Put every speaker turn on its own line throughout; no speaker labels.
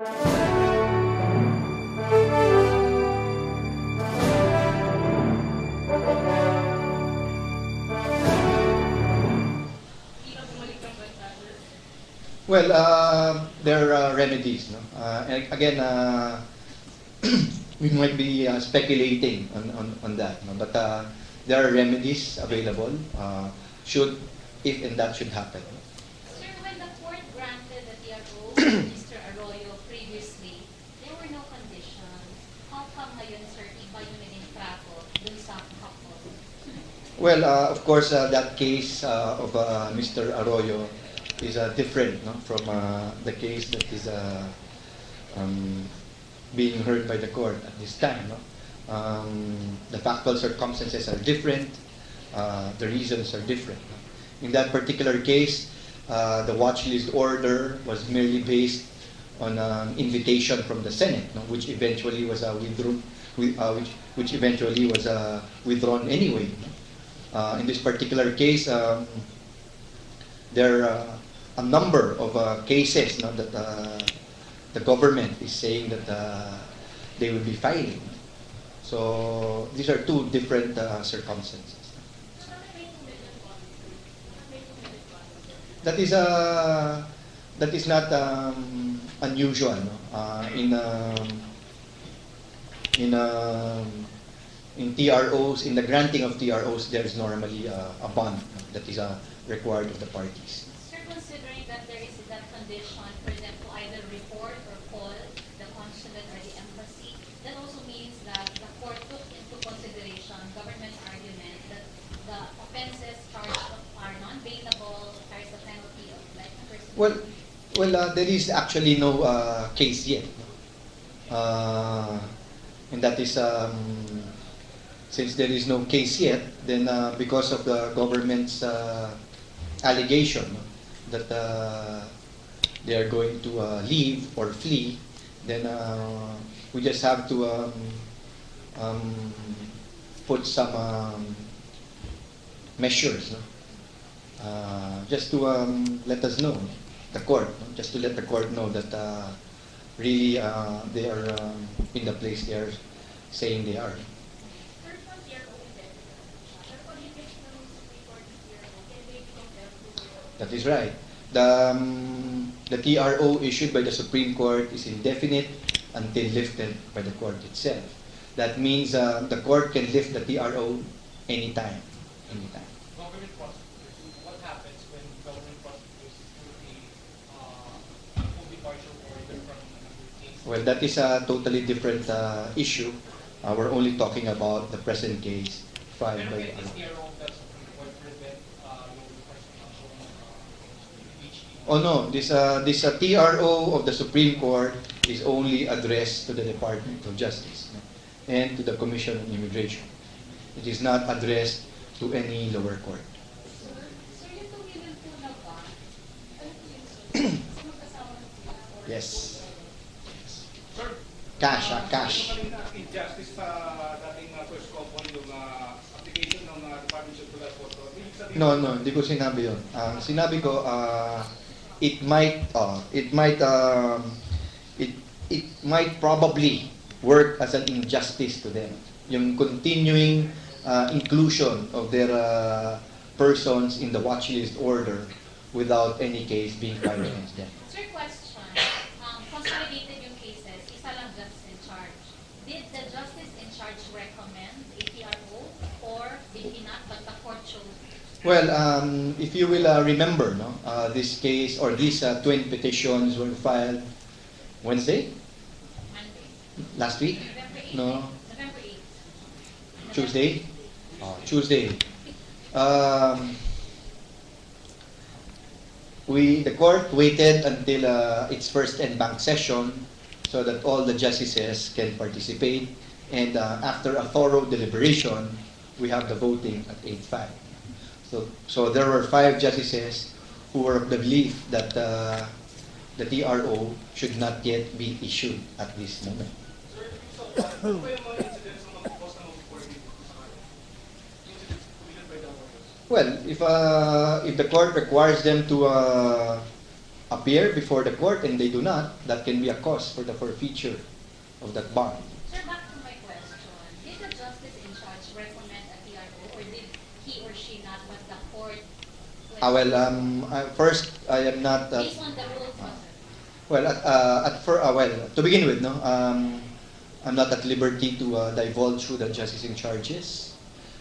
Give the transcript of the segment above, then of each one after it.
Well, there are remedies. No? And again, we might be speculating on that. No? But there are remedies available should, if and that should happen.
Sir, when the court granted the TRO to Mr. Arroyo previously, there were no conditions. How come ngayon, sir, iba yung naging trato dun sa couple?
Well, of course, that case of Mr. Arroyo is different, no, from the case that is being heard by the court at this time. No? The factual circumstances are different. The reasons are different. No? In that particular case, the watch list order was merely based on an invitation from the Senate, no, which eventually was withdrawn. Which eventually was withdrawn anyway. No? In this particular case, there are a number of cases, no, that the government is saying that they will be filing. So these are two different circumstances. That is not unusual, no? In TROs, in the granting of TROs, there is normally a bond, no, that is required of the parties.
Sir, considering that there is that condition for them to either report or call the consulate or the embassy, that also means that the court took into consideration government's argument that the offenses charged are non-bailable, carries the penalty of life imprisonment.
Well, there is actually no case yet, and that is since there is no case yet, then because of the government's allegation, no, that they are going to leave or flee, then we just have to put some measures, no? Just to let us know, the court, no? Just to let the court know that really they are in the place they are saying they are. That is right. The TRO issued by the Supreme Court is indefinite until lifted by the court itself. That means the court can lift the TRO anytime. Anytime.
Government prosecutors, what happens when government prosecutors do a full departure order from another case?
Well, that is a totally different issue. We're only talking about the present case filed by
this TRO of the Supreme Court prevent your prosecution impeachment?
Oh no, this TRO of the Supreme Court is only addressed to the Department of Justice, no, and to the Commission on Immigration. It is not addressed to any lower court. Yes.
Sir,
Cash, cash.
injustice sa dating first call po yung application ng Department of Justice Photo.
No, hindi ko sinabi yun. Sinabi ko, it might probably work as an injustice to them. Yung continuing inclusion of their persons in the watch list order without any case being filed against them.
Sir, question. Consolidated yung cases, isa lang justice in charge. Did the justice in charge recommend a TRO or did he not, but the court chose?
Well, if you will remember, no, this case or these twin petitions were filed Wednesday?
Monday.
Last week?
November 8th.
No.
November 8th.
Tuesday? Tuesday. The court waited until its first en banc session so that all the justices can participate, and after a thorough deliberation, we have the voting at 8-5. So there were 5 justices who were of the belief that the TRO should not yet be issued at this moment.
Sir, so ano po yung mga incidents na mag-cause na mag-report dito sa incidents committed by the lawyers?
Well, if the court requires them to appear before the court and they do not, that can be a cause for the forfeiture of that bond.
Sir, back to my question. Did the justice in charge recommend a TRO or did he or she not, but the court?
First, I am not.
Based on the rules, sir.
To begin with, no, I'm not at liberty to divulge who the justice in charge is,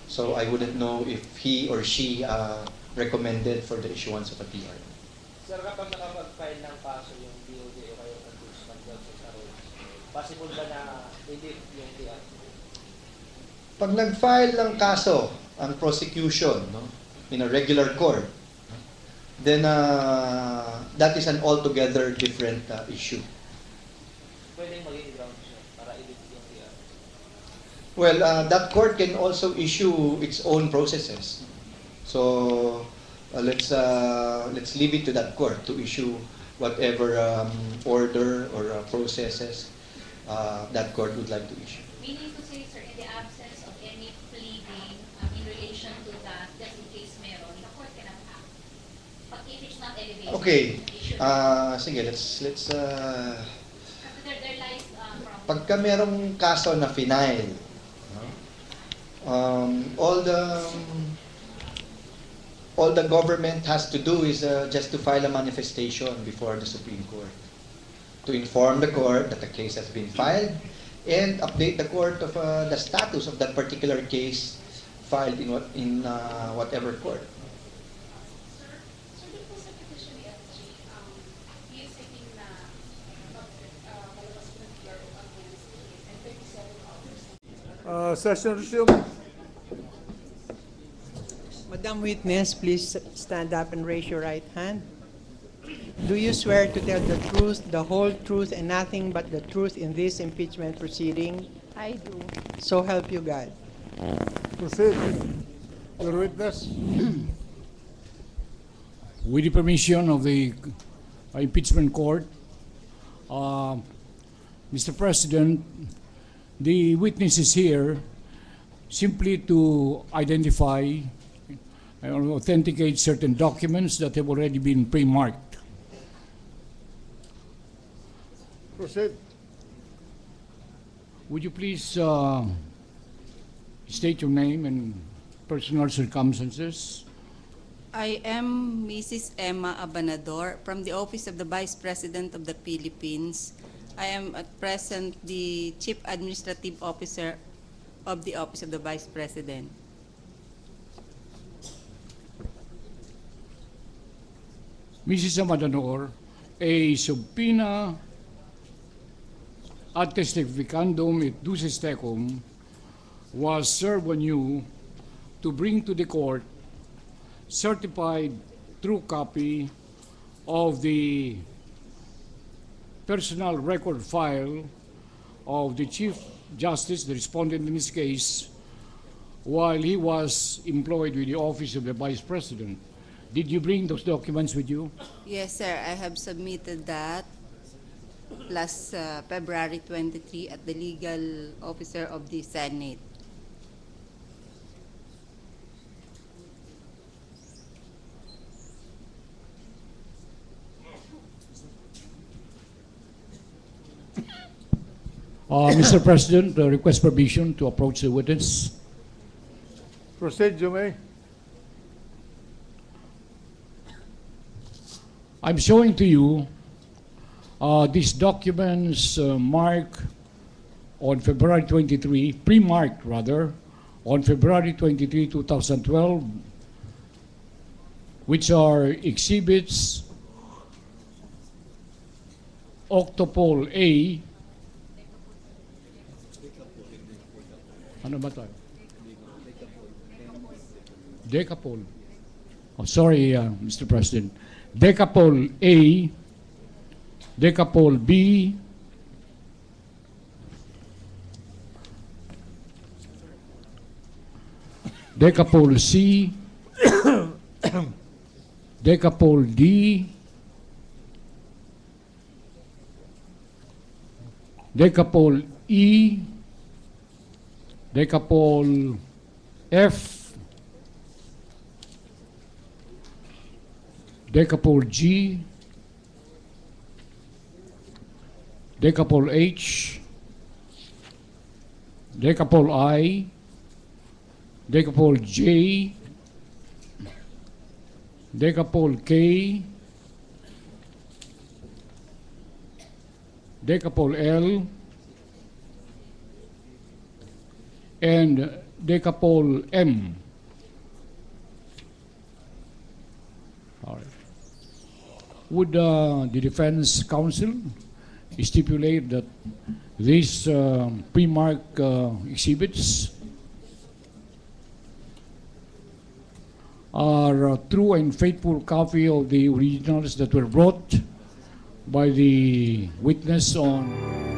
so I wouldn't know if he or she recommended for the issuance of a TRO.
Sir, kapag nakapag-file ng kaso yung DOJ o kayo Ombudsman Justice Arroyo, possible ba na i-lift yung TRO?
Pag nag-file ng kaso ang prosecution, no, in a regular court, then that is an altogether different issue.
Pwedeng maging ground siya para i-lift yung TRO?
Well, that court can also issue its own processes. So let's leave it to that court to issue whatever order or processes that court would like to issue.
Meaning to say, sir, in the absence of any pleading in relation to that, just in case meron, the court cannot act. But if it's not elevated,
Okay.
it should.
Sige, let's
Kasi there lies from.
pagka merong kaso na final, no, all the government has to do is just to file a manifestation before the Supreme Court to inform the court that the case has been filed and update the court of the status of that particular case filed in whatever court.
Sir, dito po sa petition ni FG, he is seeking na palabas po ng TRO against him and 37 hours.
Session resumed.
Madam Witness, please stand up and raise your right hand. Do you swear to tell the truth, the whole truth, and nothing but the truth in this impeachment proceeding?
I do.
So help you God.
Proceed. Your witness.
With the permission of the impeachment court, Mr. President, the witness is here simply to identify and authenticate certain documents that have already been pre-marked.
Proceed.
Would you please state your name and personal circumstances?
I am Mrs. Emma Abanador from the Office of the Vice President of the Philippines. I am at present the Chief Administrative Officer of the Office of the Vice President.
Mrs. Amador, a subpoena ad testificandum et duces tecum was served on you to bring to the court certified true copy of the personal record file of the Chief Justice, the respondent in this case, while he was employed with the Office of the Vice President. Did you bring those documents with you?
Yes, sir, I have submitted that last February 23 at the legal officer of the Senate.
Mr. President, request permission to approach the witness.
Proceed, you may.
I'm showing to you these documents marked on February 23, pre-marked rather, on February 23, 2012, which are exhibits Octopole A. Ano ba tayo? Decapole. Oh, sorry, Mr. President. Decapole A, Decapole B, Decapole C, Decapole D, Decapole E, Decapole F, Decapole G, Decapole H, Decapole I, Decapole J, Decapole K, Decapole L, and Decapole M. All right. Would the defense counsel stipulate that these pre-marked exhibits are a true and faithful copy of the originals that were brought by the witness on